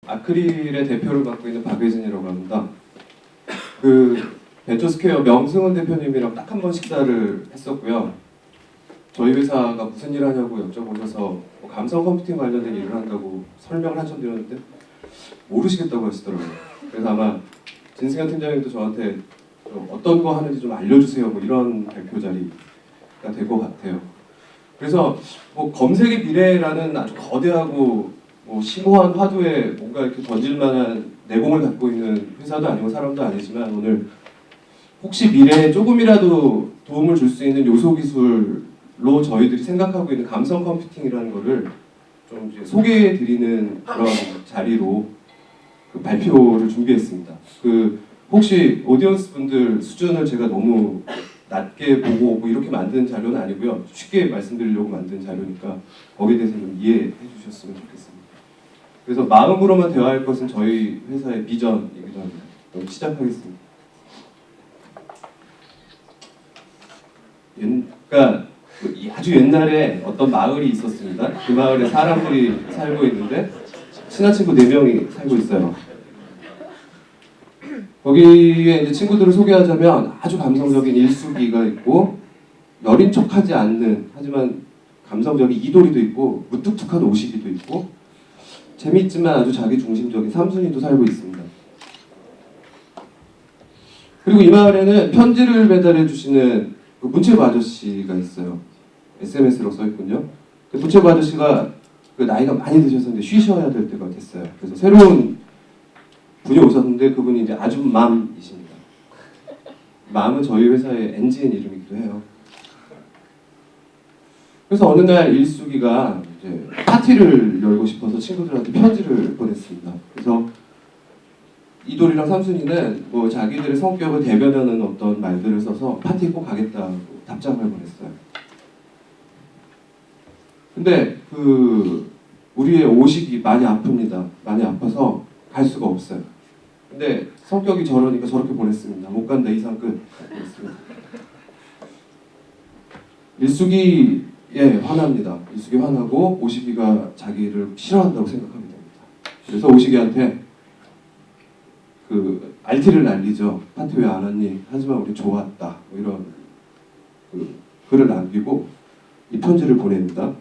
아크릴의 대표를 맡고 있는 박예진이라고 합니다. 그 벤처스퀘어 명승원 대표님이랑 딱 한 번 식사를 했었고요. 저희 회사가 무슨 일 하냐고 여쭤보셔서 뭐 감성 컴퓨팅 관련된 일을 한다고 설명을 한참 드렸는데 모르시겠다고 하시더라고요. 그래서 아마 진승현 팀장님도 저한테 좀 어떤 거 하는지 좀 알려주세요 뭐 이런 발표 자리가 될 것 같아요. 그래서 뭐 검색의 미래라는 아주 거대하고 뭐 심오한 화두에 뭔가 이렇게 던질 만한 내공을 갖고 있는 회사도 아니고 사람도 아니지만 오늘 혹시 미래에 조금이라도 도움을 줄 수 있는 요소 기술로 저희들이 생각하고 있는 감성 컴퓨팅이라는 거를 좀 이제 소개해 드리는 그런 자리로 그 발표를 준비했습니다. 그 혹시 오디언스 분들 수준을 제가 너무 낮게 보고 뭐 이렇게 만든 자료는 아니고요. 쉽게 말씀드리려고 만든 자료니까 거기에 대해서 좀 이해해 주셨으면 좋겠습니다. 그래서 마음으로만 대화할 것은 저희 회사의 비전이기도 합니다. 그럼 시작하겠습니다. 그러니까 아주 옛날에 어떤 마을이 있었습니다. 그 마을에 사람들이 살고 있는데 친한 친구 4명이 살고 있어요. 거기에 이제 친구들을 소개하자면 아주 감성적인 일수기가 있고 여린 척하지 않는 하지만 감성적인 이도리도 있고 무뚝뚝한 오시기도 있고 재밌지만 아주 자기 중심적인 삼순이도 살고 있습니다. 그리고 이 마을에는 편지를 배달해 주시는 그 문체부 아저씨가 있어요. SMS로 써있군요. 그 문체부 아저씨가 그 나이가 많이 드셨는데 쉬셔야 될 때가 됐어요. 그래서 새로운 분이 오셨는데 그분이 이제 아줌맘이십니다. 맘은 저희 회사의 엔진 이름이기도 해요. 그래서 어느 날 일수기가 이제 파티를 열고 싶어서 친구들한테 편지를 보냈습니다. 그래서 이돌이랑 삼순이는 뭐 자기들의 성격을 대변하는 어떤 말들을 써서 파티에 꼭 가겠다고 답장을 보냈어요. 근데 그 우리의 오식이 많이 아픕니다. 많이 아파서 갈 수가 없어요. 근데 성격이 저러니까 저렇게 보냈습니다. 못 간다 이상 끝. 보냈습니다. 일숙이에 화납니다. 일숙이 화나고 오식이가 자기를 싫어한다고 생각하게 됩니다. 그래서 오식이한테 그 RT를 날리죠. 파티 왜 안 왔니? 하지만 우리 좋았다. 뭐 이런 그 글을 남기고 이 편지를 보냅니다.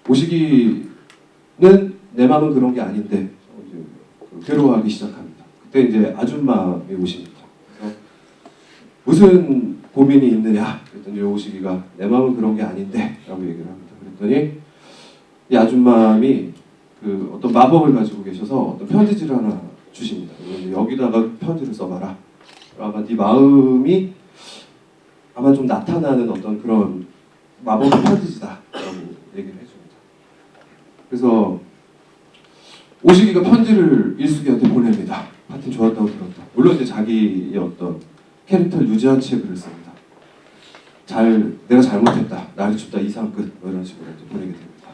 오식이는 내 마음은 그런 게 아닌데 괴로워하기 시작합니다. 그때 이제 아줌마이 오십니다. 그래서 무슨 고민이 있느냐? 그랬더니 오식이가 내 마음은 그런 게 아닌데 라고 얘기를 합니다. 그랬더니 이 아줌마이 그 어떤 마법을 가지고 계셔서 어떤 편지지를 하나 주십니다. 여기다가 편지를 써봐라. 아마 네 마음이 아마 좀 나타나는 어떤 그런 마법의 편지지다 라고 얘기를 해줍니다. 그래서 오식이가 편지를 일숙이한테 보냅니다. 파티 좋았다고 들었다. 물론 이제 자기의 어떤 캐릭터를 유지한 채 글을 씁니다. 내가 잘못했다. 날이 춥다. 이상 끝. 뭐 이런 식으로 이제 보내게 됩니다.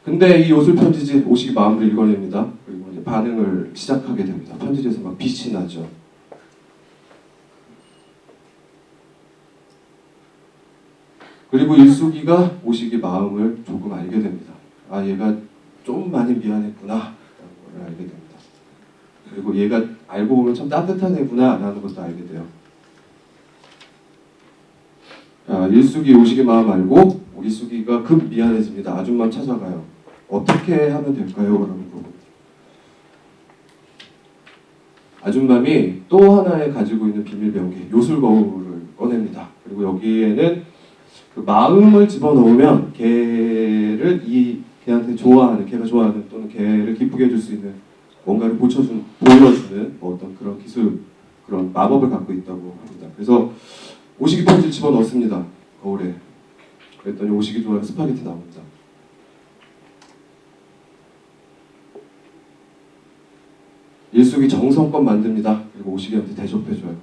근데 이 요술 편지지 오식이 마음을 읽어냅니다. 그리고 이제 반응을 시작하게 됩니다. 편지지에서 막 빛이 나죠. 그리고 일숙이가 오식이 마음을 조금 알게 됩니다. 아, 얘가 좀 많이 미안했구나 라는 걸 알게 됩니다. 그리고 얘가 알고 보면 참 따뜻한 애구나 라는 것도 알게 돼요. 일숙이 오식이 마음 알고 일숙이가 급 미안해집니다. 아줌마 찾아가요. 어떻게 하면 될까요? 라는 거고. 아줌마이 또 하나의 가지고 있는 비밀 병기 요술 거울을 꺼냅니다. 그리고 여기에는 그 마음을 집어넣으면 걔한테 좋아하는, 걔가 좋아하는 또는 걔를 기쁘게 해줄 수 있는 뭔가를 보여주는 뭐 어떤 그런 기술, 그런 마법을 갖고 있다고 합니다. 그래서 오식이 편지를 집어넣습니다. 거울에. 그랬더니 오식이 좋아하는 스파게티 나옵니다. 일숙이 정성껏 만듭니다. 그리고 오식이한테 대접해줘요.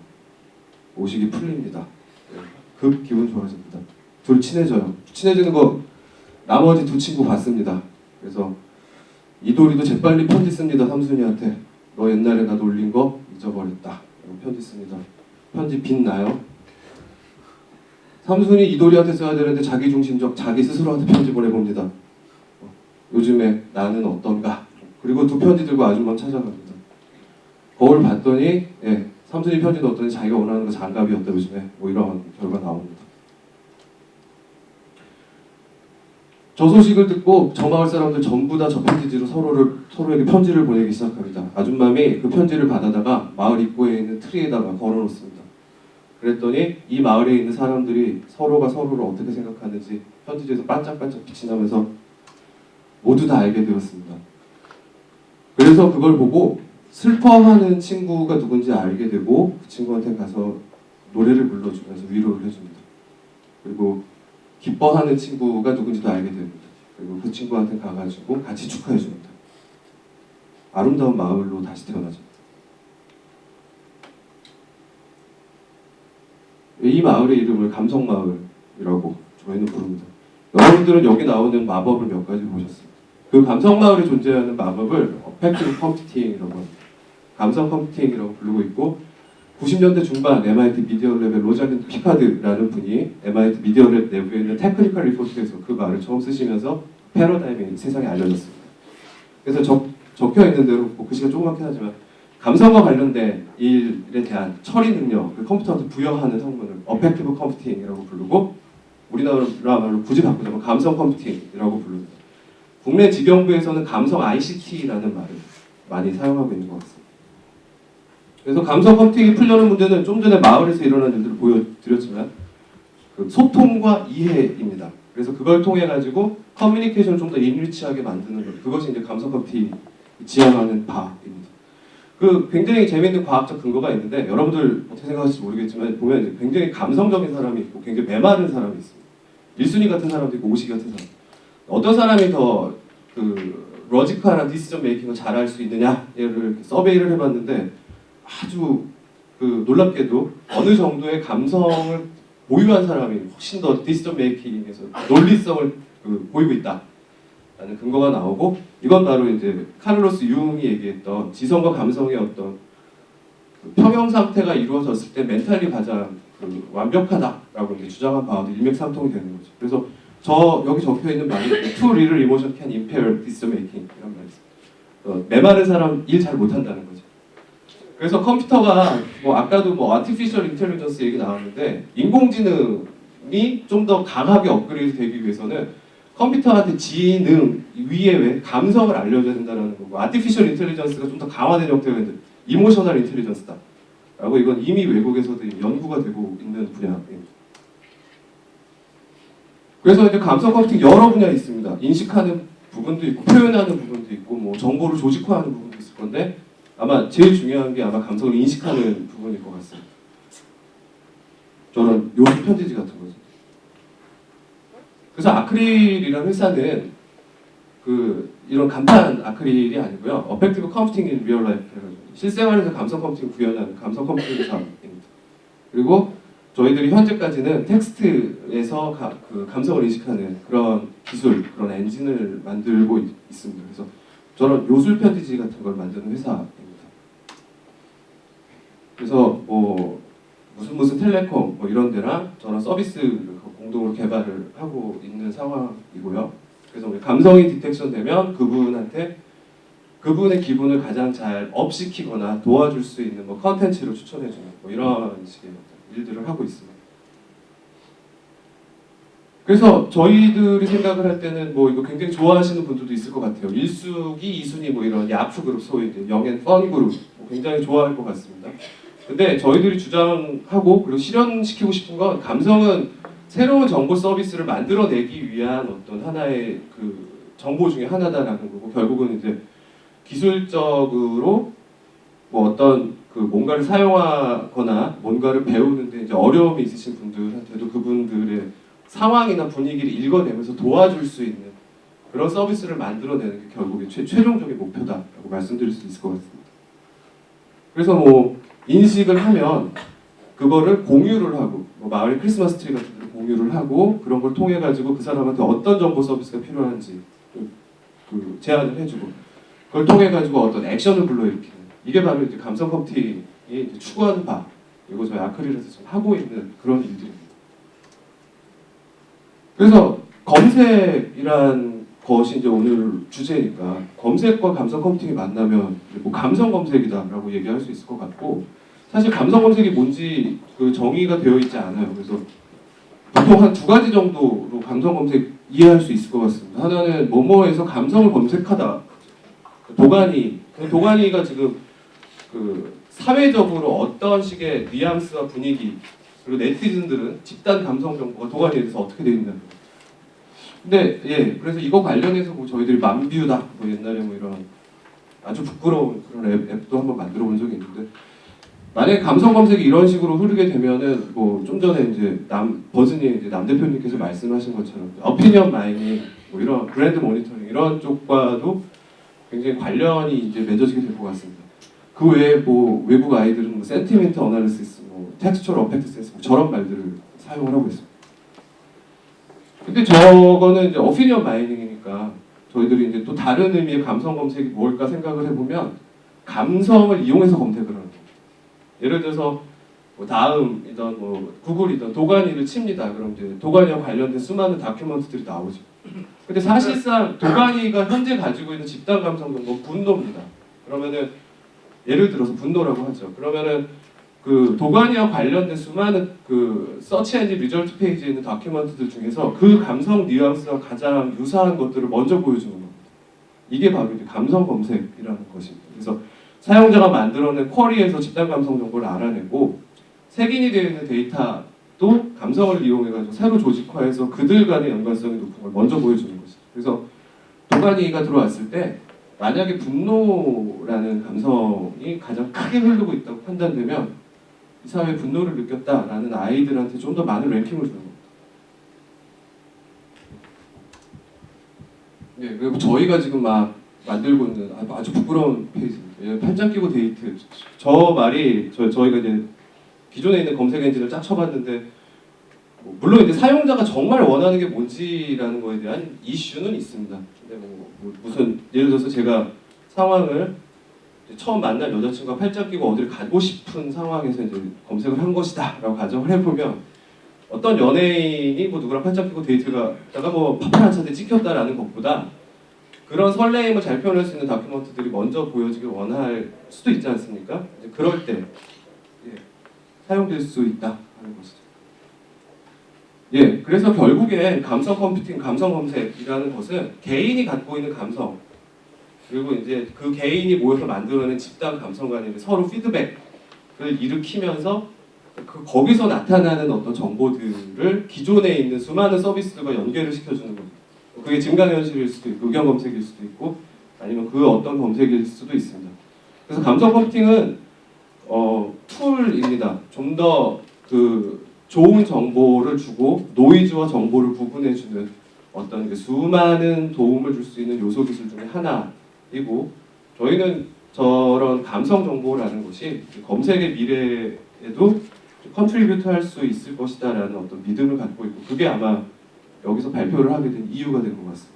오식이 풀립니다. 급 기분 좋아집니다. 둘 친해져요. 친해지는 거 나머지 두 친구 봤습니다. 그래서 이도리도 재빨리 편지 씁니다. 삼순이한테. 너 옛날에 나 놀린 거 잊어버렸다. 편지 씁니다. 편지 빛나요. 삼순이 이도리한테 써야 되는데 자기 중심적 자기 스스로한테 편지 보내봅니다. 요즘에 나는 어떤가. 그리고 두 편지 들고 아줌마 찾아갑니다. 거울 봤더니 삼순이 편지 넣었더니 자기가 원하는 거 장갑이었다 요즘에. 뭐 이런 결과 나옵니다. 저 소식을 듣고 저 마을 사람들 전부 다 저 편지지로 서로에게 편지를 보내기 시작합니다. 아줌마이 그 편지를 받아다가 마을 입구에 있는 트리에다가 걸어놓습니다. 그랬더니 이 마을에 있는 사람들이 서로가 서로를 어떻게 생각하는지 편지지에서 반짝반짝 빛이 나면서 모두 다 알게 되었습니다. 그래서 그걸 보고 슬퍼하는 친구가 누군지 알게 되고 그 친구한테 가서 노래를 불러주면서 위로를 해줍니다. 그리고 기뻐하는 친구가 누군지도 알게 됩니다. 그리고 그 친구한테 가가지고 같이 축하해줍니다. 아름다운 마을로 다시 태어나죠. 이 마을의 이름을 감성마을이라고 저희는 부릅니다. 여러분들은 여기 나오는 마법을 몇 가지 보셨습니다. 그 감성마을에 존재하는 마법을 어펙티브 컴퓨팅이라고 합니다. 감성 컴퓨팅이라고 부르고 있고 90년대 중반 MIT 미디어랩의 로잘린드 피카드라는 분이 MIT 미디어랩 내부에 있는 테크니컬 리포트에서 그 말을 처음 쓰시면서 패러다임이 세상에 알려졌습니다. 그래서 적혀 있는 대로 뭐 글씨가 조그맣긴 하지만 감성과 관련된 일에 대한 처리 능력, 그 컴퓨터한테 부여하는 성분을 어펙티브 컴퓨팅이라고 부르고 우리나라 말로 굳이 바꾸자면 감성 컴퓨팅이라고 부릅니다. 국내 지경부에서는 감성 ICT라는 말을 많이 사용하고 있는 것 같습니다. 그래서 감성 컴퓨팅이 풀려는 문제는 좀 전에 마을에서 일어난 일들을 보여드렸지만 그 소통과 이해입니다. 그래서 그걸 통해 가지고 커뮤니케이션을 좀 더 인리치하게 만드는 것, 그것이 이제 감성 컴퓨팅이 지향하는 바입니다. 그 굉장히 재미있는 과학적 근거가 있는데 여러분들 어떻게 생각하실지 모르겠지만 보면 이제 굉장히 감성적인 사람이 있고 굉장히 메마른 사람이 있습니다. 1순위 같은 사람도 있고 5시기 같은 사람. 어떤 사람이 더 그 로지컬한 디시전 메이킹을 잘할 수 있느냐를 서베이를 해봤는데 아주 그 놀랍게도 어느 정도의 감성을 보유한 사람이 훨씬 더 디시전 메이킹에서 논리성을 보이고 있다라는 근거가 나오고 이건 바로 이제 카를로스 융이 얘기했던 지성과 감성의 어떤 그 평형 상태가 이루어졌을 때 멘탈이 가장 그 완벽하다라고 이제 주장한 바와도 일맥상통이 되는 거죠. 그래서 여기 적혀 있는 말이 Too little emotion can impair decision making 이런 말이 있습니다. 메마른 사람 일 잘 못한다는 거죠. 그래서 컴퓨터가 뭐 아까도 뭐 아티피셜 인텔리전스 얘기 나왔는데 인공지능이 좀 더 강하게 업그레이드 되기 위해서는 컴퓨터한테 지능 위에 감성을 알려줘야 된다는 거고 아티피셜 인텔리전스가 좀 더 강화된 형태가 있는 이모셔널 인텔리전스다 라고 이건 이미 외국에서도 연구가 되고 있는 분야입니다. 그래서 이제 감성 컴퓨팅 여러 분야에 있습니다. 인식하는 부분도 있고 표현하는 부분도 있고 뭐 정보를 조직화하는 부분도 있을 건데 아마 제일 중요한 게 아마 감성을 인식하는 부분일 것 같습니다. 저는 요즘 편지지 같은 거죠. 그래서 아크릴이라는 회사는 이런 간판 아크릴이 아니고요. 어펙티브 컴퓨팅 인 리얼 라이프 실생활에서 감성 컴퓨팅 구현하는 감성 컴퓨팅 사업입니다. 그리고 저희들이 현재까지는 텍스트에서 그 감성을 인식하는 그런 기술, 그런 엔진을 만들고 있습니다. 그래서 저는 요술 편지지 같은 걸 만드는 회사입니다. 그래서 뭐 무슨 텔레콤 뭐 이런 데랑 저는 서비스를 공동으로 개발을 하고 있는 상황이고요. 그래서 우리 감성이 디텍션 되면 그분한테 그분의 기분을 가장 잘 업시키거나 도와줄 수 있는 뭐 컨텐츠를 추천해주는 뭐 이런 식의 일들을 하고 있습니다. 그래서 저희들이 생각을 할 때는 뭐 이거 굉장히 좋아하시는 분들도 있을 것 같아요. 1순위, 2순위 뭐 이런 야프 그룹, 소위 영앤 펀 그룹 뭐 굉장히 좋아할 것 같습니다. 근데 저희들이 주장하고 그리고 실현시키고 싶은 건 감성은 새로운 정보 서비스를 만들어내기 위한 어떤 하나의 그 정보 중에 하나다라는 거고 결국은 이제 기술적으로 뭐 어떤 그 뭔가를 사용하거나 뭔가를 배우는데 이제 어려움이 있으신 분들한테도 그분들의 상황이나 분위기를 읽어내면서 도와줄 수 있는 그런 서비스를 만들어내는 게 결국에 최종적인 목표다라고 말씀드릴 수 있을 것 같습니다. 그래서 뭐 인식을 하면 그거를 공유를 하고 뭐 마을 크리스마스 트리 같은 데 공유를 하고 그런 걸 통해 가지고 그 사람한테 어떤 정보 서비스가 필요한지 그 제안을 해주고 그걸 통해 가지고 어떤 액션을 불러일으키는 이게 바로 이제 감성 컴퓨팅이 이제 추구하는 바 그리고 저희 아크릴에서 지금 하고 있는 그런 일들입니다. 그래서 검색이란 것이 이제 오늘 주제니까 검색과 감성 컴퓨팅이 만나면 뭐 감성 검색이다라고 얘기할 수 있을 것 같고 사실 감성 검색이 뭔지 그 정의가 되어 있지 않아요. 그래서 보통 한 두 가지 정도로 감성 검색 이해할 수 있을 것 같습니다. 하나는 뭐뭐에서 감성을 검색하다. 도가니가 지금 그 사회적으로 어떤 식의 뉘앙스와 분위기 그리고 네티즌들은 집단 감성 정보가 도가니에 대해서 어떻게 되어 있냐. 근데 예 그래서 이거 관련해서 뭐 저희들이 맘뷰다 뭐 옛날에 뭐 이런 아주 부끄러운 그런 앱도 한번 만들어 본 적이 있는데 만약에 감성 검색이 이런 식으로 흐르게 되면은 뭐 좀 전에 이제 버즈니 이제 남 대표님께서 말씀하신 것처럼 어피니언 마이닝 뭐 이런 브랜드 모니터링 이런 쪽과도 굉장히 관련이 이제 맺어지게 될 것 같습니다. 그 외에 뭐 외국 아이들은 뭐 센티멘트 어널리시스, 뭐 텍스처럴 어펙트 센스 뭐 저런 말들을 사용을 하고 있습니다. 근데 저거는 이제 어피니언 마이닝이니까 저희들이 이제 또 다른 의미의 감성 검색이 뭘까 생각을 해보면 감성을 이용해서 검색을 하는 거예요. 예를 들어서 뭐 다음이든 뭐 구글이든 도가니를 칩니다. 그럼 이제 도가니와 관련된 수많은 다큐멘터들이 나오죠. 근데 사실상 도가니가 현재 가지고 있는 집단 감성 정보 분노입니다. 그러면은 예를 들어서 분노라고 하죠. 그러면은 그 도가니와 관련된 수많은 그 서치 엔진 리절트 페이지에 있는 다큐멘터들 중에서 그 감성 뉘앙스와 가장 유사한 것들을 먼저 보여주는 겁니다. 이게 바로 이제 감성 검색이라는 것입니다. 그래서 사용자가 만들어낸 쿼리에서 집단 감성 정보를 알아내고 색인이 되어 있는 데이터도 감성을 이용해가지고 새로 조직화해서 그들 간의 연관성이 높은 걸 먼저 보여주는 것이죠. 그래서 도가니가 들어왔을 때 만약에 분노라는 감성이 가장 크게 흐르고 있다고 판단되면 이 사회에 분노를 느꼈다라는 아이들한테 좀 더 많은 랭킹을 주는 겁니다. 네, 그리고 저희가 지금 막 만들고 있는 아주 부끄러운 페이지입니다. 팔짱 끼고 데이트. 저 말이 저희가 이제 기존에 있는 검색 엔진을 쫙 쳐봤는데 물론 이제 사용자가 정말 원하는 게 뭔지라는 거에 대한 이슈는 있습니다. 근데 뭐 무슨 예를 들어서 제가 상황을 처음 만난 여자친구가 팔짱 끼고 어디를 가고 싶은 상황에서 이제 검색을 한 것이다라고 가정을 해보면 어떤 연예인이 뭐 누구랑 팔짱 끼고 데이트가 다가 뭐 파파라치한테 찍혔다라는 것보다 그런 설레임을 잘 표현할 수 있는 다큐멘터들이 먼저 보여지길 원할 수도 있지 않습니까? 이제 그럴 때 사용될 수 있다 하는 것이죠. 예, 그래서 결국에 감성 컴퓨팅, 감성 검색이라는 것은 개인이 갖고 있는 감성 그리고 이제 그 개인이 모여서 만들어낸 집단 감성 간의 서로 피드백을 일으키면서 거기서 나타나는 어떤 정보들을 기존에 있는 수많은 서비스들과 연계를 시켜주는 겁니다. 그게 증강현실일 수도 있고 의견 검색일 수도 있고 아니면 그 어떤 검색일 수도 있습니다. 그래서 감성 컴퓨팅은 툴입니다. 좀 더 그 좋은 정보를 주고 노이즈와 정보를 구분해주는 어떤 수많은 도움을 줄 수 있는 요소 기술 중에 하나이고 저희는 저런 감성 정보라는 것이 검색의 미래에도 컨트리뷰트 할 수 있을 것이다라는 어떤 믿음을 갖고 있고 그게 아마 여기서 발표를 하게 된 이유가 된 것 같습니다.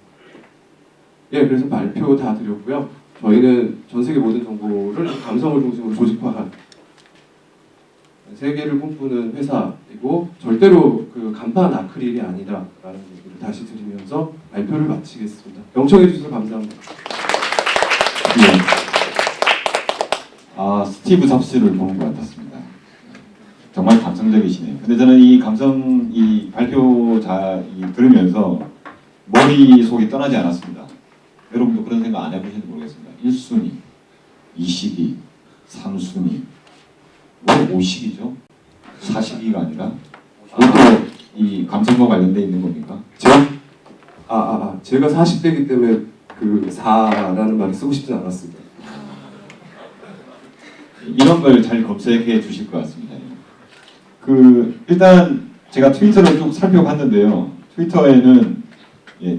예, 그래서 발표 다 드렸고요. 저희는 전 세계 모든 정보를 감성을 중심으로 조직화한 세계를 꿈꾸는 회사이고 절대로 그 간판 아크릴이 아니다라는 얘기를 다시 드리면서 발표를 마치겠습니다. 경청해 주셔서 감사합니다. 네. 스티브 잡스를 보는 것 같았습니다. 정말 감성적이시네요. 근데 저는 이 감성 이 발표자 들으면서 머릿속이 떠나지 않았습니다. 여러분도 그런 생각 안 해보시는지 모르겠습니다. 1순위, 2식위, 3순위, 뭐 5식이죠? 4식위가 아니라 그것도 이 감성과 관련돼 있는 겁니까? 제가 40대이기 때문에 그 4라는 말을 쓰고 싶진 않았습니다. 이런 걸 잘 검색해 주실 것 같습니다. 일단 제가 트위터를 쭉 살펴봤는데요. 트위터에는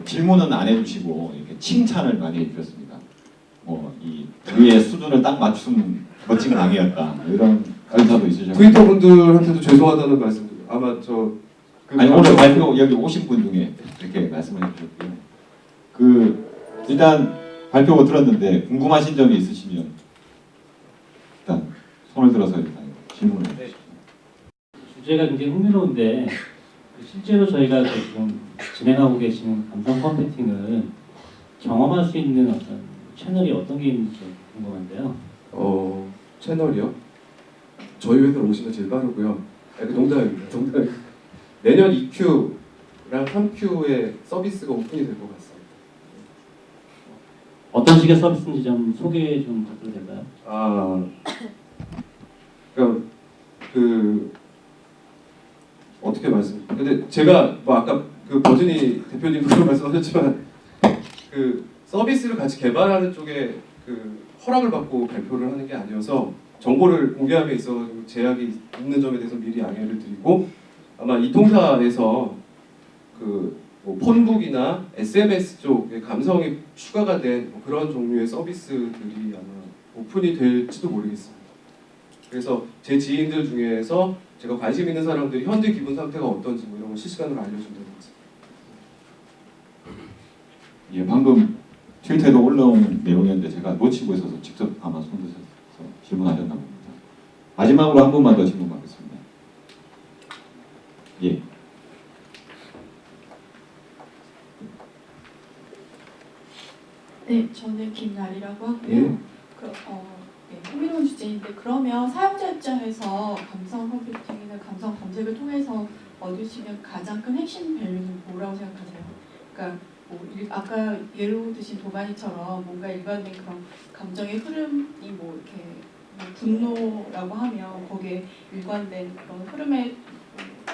질문은 안 해주시고 이렇게 칭찬을 많이 해주셨습니다. 이 그의 수준을 딱 맞춘 멋진 강의였다. 이런 의사도 있으셨고. 트위터 분들한테도 죄송하다는 말씀. 아마 아니 오늘 발표 여기 오신 분 중에 이렇게 말씀을 해주셨고요. 일단 발표 들었는데 궁금하신 점이 있으시면 일단 손을 들어서 일단 질문을 해주시죠. 주제가 굉장히 흥미로운데 실제로 저희가 지금 진행하고 계시는 감성 컴퓨팅은 경험할 수 있는 어떤 채널이 어떤 게 있는지 좀 궁금한데요. 채널이요? 저희 회사로 오시면 제일 빠르고요. 농담입니다. 농담. 내년 2Q랑 3Q의 서비스가 오픈이 될 것 같습니다. 어떤 식의 서비스인지 좀 소개 좀 부탁드려도 될까요? 그러니까 어떻게 근데 제가 뭐 아까 그 버즈니 대표님도 말씀하셨지만 그 서비스를 같이 개발하는 쪽에 그 허락을 받고 발표를 하는 게 아니어서 정보를 공개함에 있어 제약이 있는 점에 대해서 미리 양해를 드리고 아마 이 통사에서 뭐 폰북이나 SMS 쪽에 감성이 추가가 된 뭐 그런 종류의 서비스들이 아마 오픈이 될지도 모르겠습니다. 그래서 제 지인들 중에서 제가 관심 있는 사람들이 현재 기분 상태가 어떤지 뭐 이런 거 실시간으로 알려준다든지. 예, 방금 트위터에도 올라온 내용이었는데 제가 놓치고 있어서 직접 아마 손드셔서 질문하셨나 봅니다. 마지막으로 한 분만 더 질문 받겠습니다. 예. 네, 저는 김나리라고 하고요. 예. 흥미로운 주제인데 그러면 사용자 입장에서 감성 컴퓨팅이나 감성 검색을 통해서 얻을 수 있는 가장 큰 핵심 밸류는 뭐라고 생각하세요? 그러니까 아까 예로 드신 도가니처럼 뭔가 일반적인 그런 감정의 흐름이 뭐 이렇게 분노라고 하면 거기에 일관된 그런 흐름의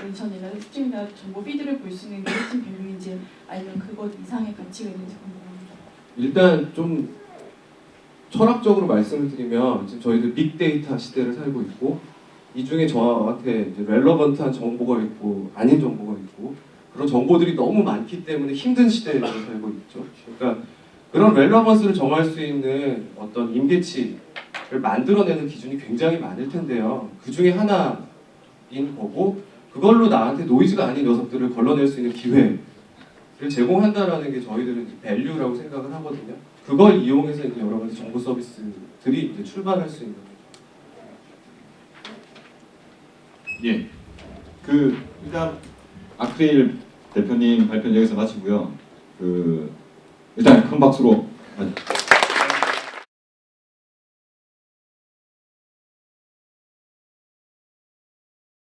멘션이나 스트림이나 정보 피드를 볼 수 있는 게 핵심 밸류인지 아니면 그것 이상의 가치가 있는지 궁금합니다. 일단 좀 철학적으로 말씀을 드리면 지금 저희들 빅데이터 시대를 살고 있고 이 중에 저한테 이제 relevant한 정보가 있고 아닌 정보가 있고 그런 정보들이 너무 많기 때문에 힘든 시대에 살고 있죠. 그러니까 그런 렐러번스를 정할 수 있는 어떤 임계치를 만들어내는 기준이 굉장히 많을 텐데요. 그 중에 하나인 거고 그걸로 나한테 노이즈가 아닌 녀석들을 걸러낼 수 있는 기회를 제공한다라는 게 저희들은 밸류라고 생각을 하거든요. 그걸 이용해서 이제 여러 가지 정보 서비스들이 이제 출발할 수 있는 거죠. 예. 일단 아크릴 대표님 발표는 여기서 마치고요. 일단 큰 박수로